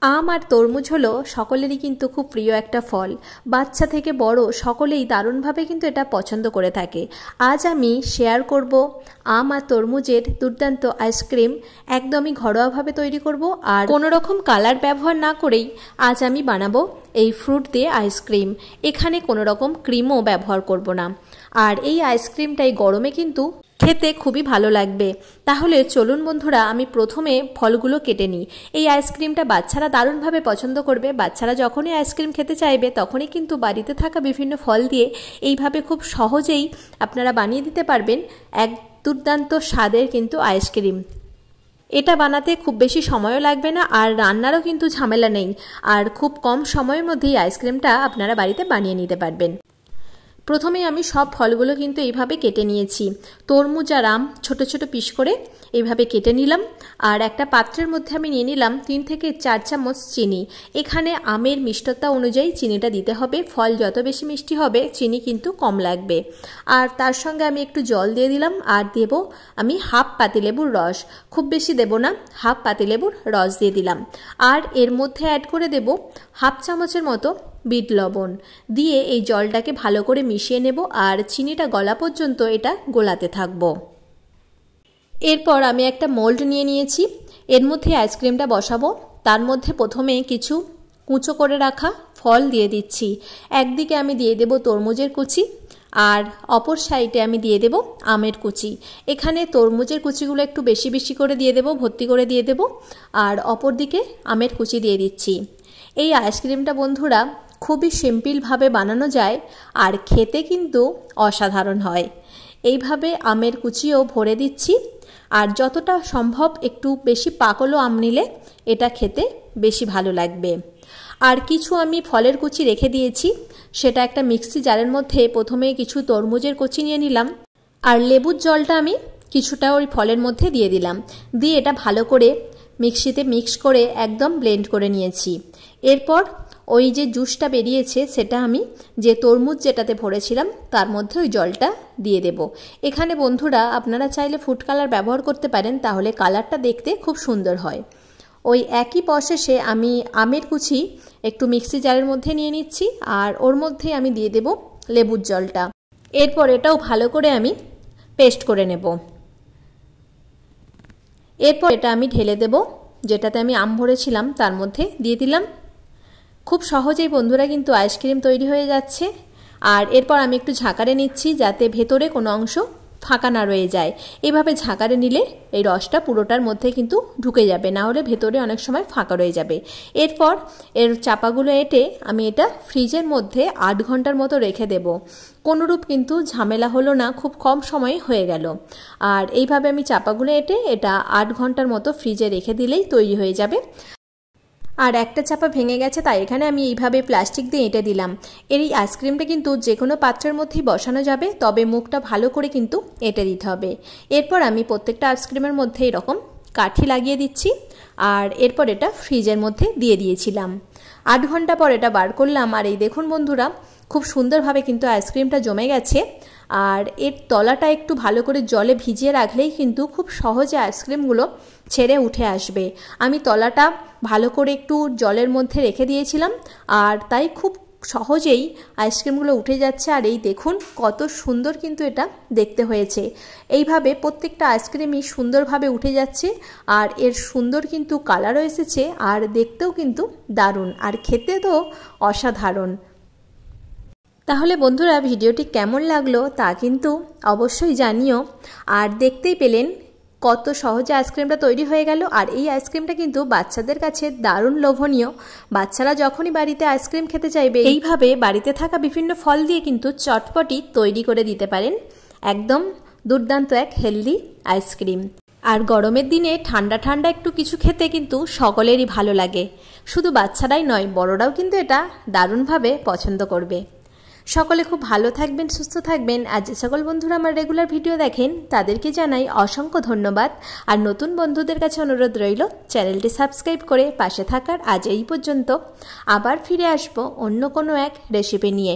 আম আর তরমুজ হলো সকলেরই কিন্তু খুব প্রিয় একটা ফল। বাচ্চা থেকে বড় সকলেই দারুণভাবে কিন্তু এটা পছন্দ করে থাকে। আজ আমি শেয়ার করব আম আর তরমুজের দুর্দান্ত আইসক্রিম। একদমই ঘরোয়াভাবে তৈরি করব আর কোনো রকম কালার ব্যবহার না করেই আজ আমি বানাবো এই ফ্রুট দিয়ে আইসক্রিম। এখানে কোনো রকম ক্রিমও ব্যবহার করব না। আর এই আইসক্রিমটাই গরমে কিন্তু খেতে খুবই ভালো লাগবে। তাহলে চলুন বন্ধুরা, আমি প্রথমে ফলগুলো কেটে নিই। এই আইসক্রিমটা বাচ্চারা দারুণভাবে পছন্দ করবে। বাচ্চারা যখনই আইসক্রিম খেতে চাইবে তখনই কিন্তু বাড়িতে থাকা বিভিন্ন ফল দিয়ে এইভাবে খুব সহজেই আপনারা বানিয়ে দিতে পারবেন এক দুর্দান্ত স্বাদের কিন্তু আইসক্রিম। এটা বানাতে খুব বেশি সময়ও লাগবে না আর রান্নারও কিন্তু ঝামেলা নেই। আর খুব কম সময়ের মধ্যেই আইসক্রিমটা আপনারা বাড়িতে বানিয়ে নিতে পারবেন। প্রথমে আমি সব ফলগুলো কিন্তু এইভাবে কেটে নিয়েছি। তরমুজ আর আম ছোট ছোট পিস করে এইভাবে কেটে নিলাম। আর একটা পাত্রের মধ্যে আমি নিয়ে নিলাম 3 থেকে 4 চামচ চিনি। এখানে আমের মিষ্টতা অনুযায়ী চিনিটা দিতে হবে। ফল যত বেশি মিষ্টি হবে চিনি কিন্তু কম লাগবে। আর তার সঙ্গে আমি একটু জল দিয়ে দিলাম আর দেব আমি হাফ পাতিলেবুর রস। খুব বেশি দেব না, হাফ পাতিলেবুর রস দিয়ে দিলাম। আর এর মধ্যে অ্যাড করে দেব হাফ চামচের মতো বিট লবণ দিয়ে এই জলটাকে ভালো করে মিশিয়ে নেব আর চিনিটা গলা পর্যন্ত এটা গোলাতে থাকবো। এরপর আমি একটা মোল্ড নিয়ে নিয়েছি। এর মধ্যে আইসক্রিমটা বসাবো। তার মধ্যে প্রথমে কিছু কুচো করে রাখা ফল দিয়ে দিচ্ছি। একদিকে আমি দিয়ে দেব তরমুজের কুচি আর অপর সাইডে আমি দিয়ে দেব আমের কুচি। এখানে তরমুজের কুচিগুলো একটু বেশি বেশি করে দিয়ে দেব, ভর্তি করে দিয়ে দেব। আর অপর দিকে আমের কুচি দিয়ে দিচ্ছি। এই আইসক্রিমটা বন্ধুরা খুবই সিম্পলভাবে বানানো যায় আর খেতে কিন্তু অসাধারণ হয়। এইভাবে আমের কুচিও ভরে দিচ্ছি। আর যতটা সম্ভব একটু বেশি পাকলো আম নিলে এটা খেতে বেশি ভালো লাগবে। আর কিছু আমি ফলের কুচি রেখে দিয়েছি। সেটা একটা মিক্সি জারের মধ্যে প্রথমে কিছু তরমুজের কুচি নিয়ে নিলাম আর লেবুর জলটা আমি কিছুটা ওই ফলের মধ্যে দিয়ে দিলাম। দিয়ে এটা ভালো করে মিক্সিতে মিক্স করে একদম ব্লেন্ড করে নিয়েছি। এরপর ওই যে জুসটা বেরিয়েছে সেটা আমি যে তরমুজ যেটাতে ভরেছিলাম তার মধ্যে ওই জলটা দিয়ে দেব। এখানে বন্ধুরা আপনারা চাইলে ফুড কালার ব্যবহার করতে পারেন, তাহলে কালারটা দেখতে খুব সুন্দর হয়। ওই একই প্রসেসে আমি আমের কুচি একটু মিক্সি জারের মধ্যে নিয়ে নিচ্ছি আর ওর মধ্যে আমি দিয়ে দেব লেবুর জলটা। এরপর এটাও ভালো করে আমি পেস্ট করে নেব। এরপর এটা আমি ঢেলে দেব, যেটাতে আমি আম ভরেছিলাম তার মধ্যে দিয়ে দিলাম। খুব সহজেই বন্ধুরা কিন্তু আইসক্রিম তৈরি হয়ে যাচ্ছে। আর এরপর আমি একটু ঝাঁকারে নিচ্ছি যাতে ভেতরে কোনো অংশ ফাঁকা না রয়ে যায়। এভাবে ঝাঁকারে নিলে এই রসটা পুরোটার মধ্যে কিন্তু ঢুকে যাবে, না হলে ভেতরে অনেক সময় ফাঁকা রয়ে যাবে। এরপর এর চাপাগুলো এঁটে আমি এটা ফ্রিজের মধ্যে 8 ঘন্টার মতো রেখে দেব। কোনোরূপ কিন্তু ঝামেলা হলো না, খুব কম সময়ে হয়ে গেল। আর এইভাবে আমি চাপাগুলো এঁটে এটা 8 ঘন্টার মতো ফ্রিজে রেখে দিলেই তৈরি হয়ে যাবে। আর একটা চাপা ভেঙে গেছে তাই এখানে আমি এইভাবে প্লাস্টিক দিয়ে এঁটে দিলাম। এই আইসক্রিমটা কিন্তু যে কোনো পাত্রের মধ্যেই বসানো যাবে, তবে মুখটা ভালো করে কিন্তু এঁটে দিতে হবে। এরপর আমি প্রত্যেকটা আইসক্রিমের মধ্যে এরকম কাঠি লাগিয়ে দিচ্ছি আর এরপর এটা ফ্রিজের মধ্যে দিয়ে দিয়েছিলাম। 8 ঘন্টা পর এটা বার করলাম আর এই দেখুন বন্ধুরা খুব সুন্দরভাবে কিন্তু আইসক্রিমটা জমে গেছে। আর এর তলাটা একটু ভালো করে জলে ভিজিয়ে রাখলেই কিন্তু খুব সহজে আইসক্রিমগুলো ছেড়ে উঠে আসবে। আমি তলাটা ভালো করে একটু জলের মধ্যে রেখে দিয়েছিলাম আর তাই খুব সহজেই আইসক্রিমগুলো উঠে যাচ্ছে। আর এই দেখুন কত সুন্দর কিন্তু এটা দেখতে হয়েছে। এইভাবে প্রত্যেকটা আইসক্রিমই সুন্দরভাবে উঠে যাচ্ছে আর এর সুন্দর কিন্তু কালারও এসেছে আর দেখতেও কিন্তু দারুণ আর খেতে তো অসাধারণ। তাহলে বন্ধুরা ভিডিওটি কেমন লাগলো তা কিন্তু অবশ্যই জানিও। আর দেখতেই পেলেন কত সহজে আইসক্রিমটা তৈরি হয়ে গেল। আর এই আইসক্রিমটা কিন্তু বাচ্চাদের কাছে দারুণ লোভনীয়। বাচ্চারা যখনই বাড়িতে আইসক্রিম খেতে চাইবে এইভাবে বাড়িতে থাকা বিভিন্ন ফল দিয়ে কিন্তু চটপটি তৈরি করে দিতে পারেন একদম দুর্দান্ত এক হেলদি আইসক্রিম। আর গরমের দিনে ঠান্ডা ঠান্ডা একটু কিছু খেতে কিন্তু সকলেরই ভালো লাগে। শুধু বাচ্চারাই নয়, বড়রাও কিন্তু এটা দারুণভাবে পছন্দ করবে। সকলে খুব ভালো থাকবেন, সুস্থ থাকবেন। আর যে সকল বন্ধুরা আমার রেগুলার ভিডিও দেখেন তাদেরকে জানাই অসংখ্য ধন্যবাদ। আর নতুন বন্ধুদের কাছে অনুরোধ রইল চ্যানেলটি সাবস্ক্রাইব করে পাশে থাকার। আজ এই পর্যন্ত, আবার ফিরে আসবো অন্য কোনো এক রেসিপি নিয়ে।